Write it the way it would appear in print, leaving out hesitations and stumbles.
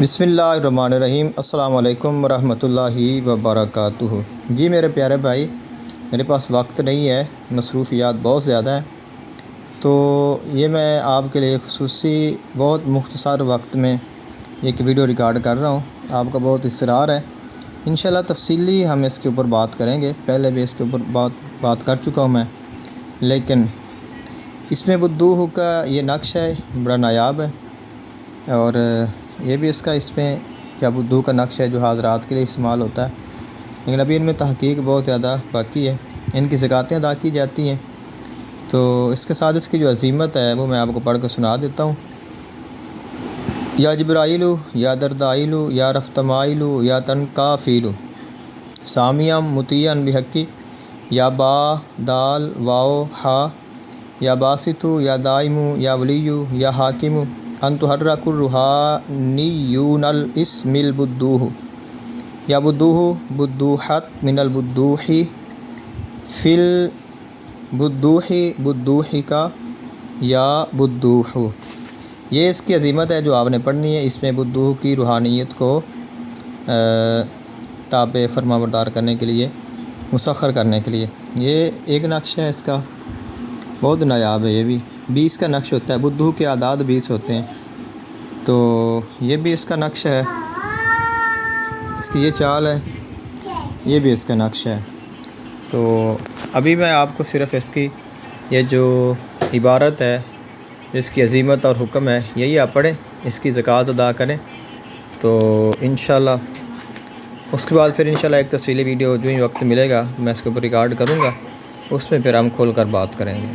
بسم اللہ الرحمن الرحیم۔ السلام علیکم ورحمۃ اللہ وبرکاتہ۔ جی میرے پیارے بھائی، میرے پاس وقت نہیں ہے، مصروفیات بہت زیادہ ہیں، تو یہ میں آپ کے لیے خصوصی بہت مختصر وقت میں ایک ویڈیو ریکارڈ کر رہا ہوں۔ آپ کا بہت اصرار ہے، انشاءاللہ تفصیلی ہم اس کے اوپر بات کریں گے۔ پہلے بھی اس کے اوپر بات کر چکا ہوں میں، لیکن اس میں بدوح کا یہ نقش ہے، بڑا نایاب ہے، اور یہ بھی اس میں کیا بدوح کا نقش ہے جو حاضرات کے لیے استعمال ہوتا ہے، لیکن ابھی ان میں تحقیق بہت زیادہ باقی ہے۔ ان کی زکاتیں ادا کی جاتی ہیں، تو اس کے ساتھ اس کی جو عظیمت ہے وہ میں آپ کو پڑھ کے سنا دیتا ہوں۔ یا جبرائیل یا دردائیل یا رفتمائیل یا تنکافیل سامیام مطیعن بحقی یا با دال واو ہا یا باسط یا دائم یا ولی یا حاکم ان تحرک الروحانیون الاسم البدوح یا بدوح بدوحت من البدوح فی البدوح بدوح کا یا بدوح۔ یہ اس کی عظیمت ہے جو آپ نے پڑھنی ہے، اس میں بدوح کی روحانیت کو تابع فرما بردار کرنے کے لیے، مسخر کرنے کے لیے۔ یہ ایک نقش ہے، اس کا بہت نایاب ہے۔ یہ بھی 20 کا نقش ہوتا ہے، بدوح کے اعداد 20 ہوتے ہیں، تو یہ بھی اس کا نقش ہے، اس کی یہ چال ہے، یہ بھی اس کا نقش ہے۔ تو ابھی میں آپ کو صرف اس کی یہ جو عبارت ہے، اس کی عظیمت اور حکم ہے، یہی آپ پڑھیں، اس کی زکوٰۃ ادا کریں، تو انشاءاللہ اس کے بعد پھر انشاءاللہ ایک تفصیلی ویڈیو جو ہی وقت ملے گا میں اس کے اوپر ریکارڈ کروں گا، اس میں پھر ہم کھول کر بات کریں گے۔